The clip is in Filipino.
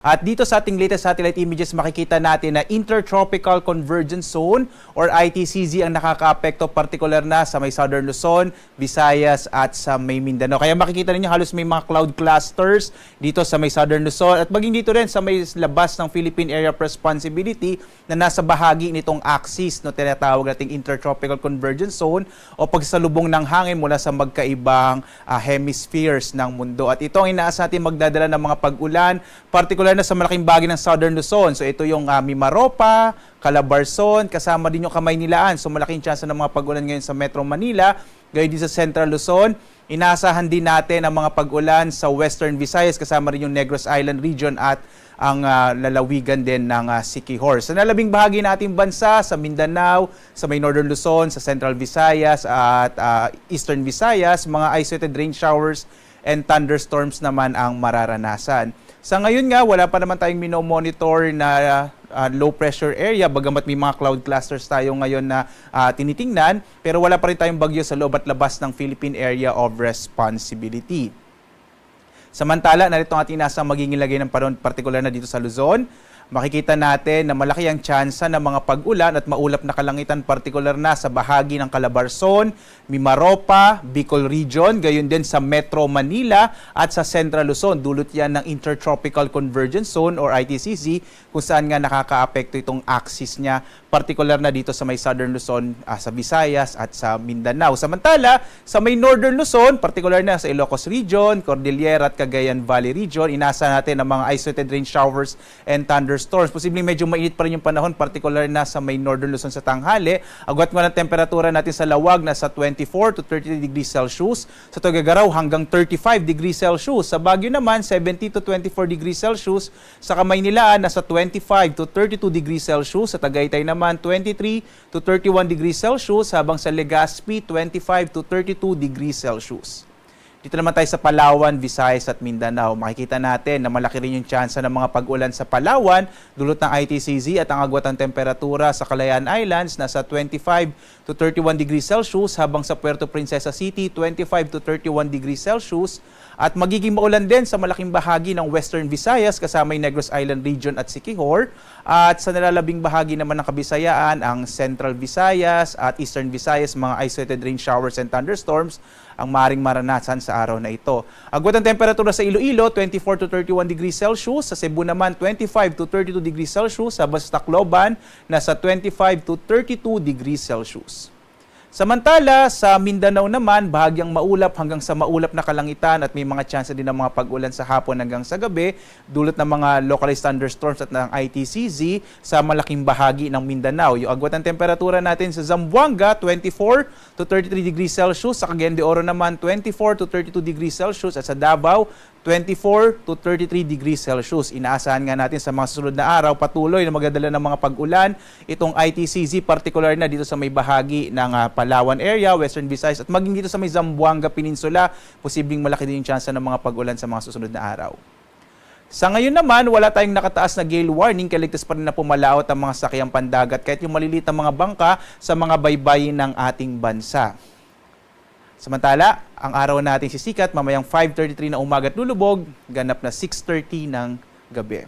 At dito sa ating latest satellite images, makikita natin na Intertropical Convergence Zone or ITCZ ang nakakaapekto, partikular na sa may Southern Luzon, Visayas at sa may Mindanao. Kaya makikita ninyo halos may mga cloud clusters dito sa may Southern Luzon at maging dito rin sa may labas ng Philippine Area of Responsibility na nasa bahagi nitong axis no tinatawag nating Intertropical Convergence Zone o pagsalubong ng hangin mula sa magkaibang hemispheres ng mundo. At ito ang inaas natin magdadala ng mga pag-ulan, partikular na sa malaking bahagi ng Southern Luzon. So ito yung Mimaropa, Calabarzon, kasama din yung Kamaynilaan. So malaking chance ng mga pag-ulan ngayon sa Metro Manila. Gayon din sa Central Luzon. Inaasahan din natin ang mga pag-ulan sa Western Visayas, kasama rin yung Negros Island region at ang lalawigan din ng Siquijor. Sa nalabing bahagi ng ating bansa, sa Mindanao, sa may Northern Luzon, sa Central Visayas at Eastern Visayas, mga isolated rain showers and thunderstorms naman ang mararanasan. Sa ngayon nga, wala pa naman tayong minomonitor na low pressure area, bagamat may mga cloud clusters tayo ngayon na tinitingnan, pero wala pa rin tayong bagyo sa loob at labas ng Philippine Area of Responsibility. Samantala, narito ang ating nasang magiging lagay ng panahon, partikular na dito sa Luzon. Makikita natin na malaki ang tsansa ng mga pag-ulan at maulap na kalangitan, partikular na sa bahagi ng Calabarzon, Mimaropa, Bicol Region, gayon din sa Metro Manila at sa Central Luzon. Dulot yan ng Intertropical Convergence Zone or ITCZ kung saan nga nakakaapekto itong axis niya, partikular na dito sa may Southern Luzon, sa Visayas at sa Mindanao. Samantala, sa may Northern Luzon, partikular na sa Ilocos Region, Cordillera at Cagayan Valley Region, inasa natin ang mga isolated rain showers and thunderstorms. Posibleng medyo mainit pa rin yung panahon, partikular na sa may Northern Luzon sa tanghali. Agwat nga ng temperatura natin sa Lawag na sa 24 to 33 degrees Celsius. Sa Tuguegarao hanggang 35 degrees Celsius. Sa Baguio naman, 70 to 24 degrees Celsius. Sa Kamaynilaan, nasa 25 to 32 degrees Celsius. Sa Tagaytay naman, 23 to 31 degrees Celsius. Habang sa Legazpi, 25 to 32 degrees Celsius. Dito naman tayo sa Palawan, Visayas at Mindanao. Makikita natin na malaki rin yung tsansa ng mga pag-ulan sa Palawan, dulot ng ITCZ at ang agwat ng temperatura sa Calayan Islands nasa 25 to 31 degrees Celsius, habang sa Puerto Princesa City 25 to 31 degrees Celsius. At magiging maulan din sa malaking bahagi ng Western Visayas kasama yung Negros Island region at Siquijor. At sa nalalabing bahagi naman ng Kabisayaan, ang Central Visayas at Eastern Visayas, mga isolated rain showers and thunderstorms ang maaaring maranasan sa araw na ito. Agwat ang temperatura sa Iloilo, 24 to 31 degrees Celsius. Sa Cebu naman, 25 to 32 degrees Celsius. Sa Tacloban, nasa 25 to 32 degrees Celsius. Samantala, sa Mindanao naman, bahagyang maulap hanggang sa maulap na kalangitan at may mga tsansa din ng mga pag-ulan sa hapon hanggang sa gabi, dulot ng mga localized thunderstorms at ng ITCZ sa malaking bahagi ng Mindanao. Yung agwat ng temperatura natin sa Zamboanga, 24 to 33 degrees Celsius. Sa Cagayan de Oro naman, 24 to 32 degrees Celsius. At sa Davao, 24 to 33 degrees Celsius. Inaasahan nga natin sa mga susunod na araw patuloy na magdadala ng mga pag-ulan itong ITCZ, particular na dito sa may bahagi ng Palawan area, Western Visayas at maging dito sa may Zamboanga Peninsula. Posibleng malaki din yung tsansa ng mga pag-ulan sa mga susunod na araw. Sa ngayon naman, wala tayong nakataas na gale warning, kaligtas pa rin na pumalaot ang mga sakyang pandagat kahit yung maliliit na mga bangka sa mga baybayin ng ating bansa. Samantala, ang araw natin sisikat mamayang 5:33 na umaga at lulubog, ganap na 6:30 ng gabi.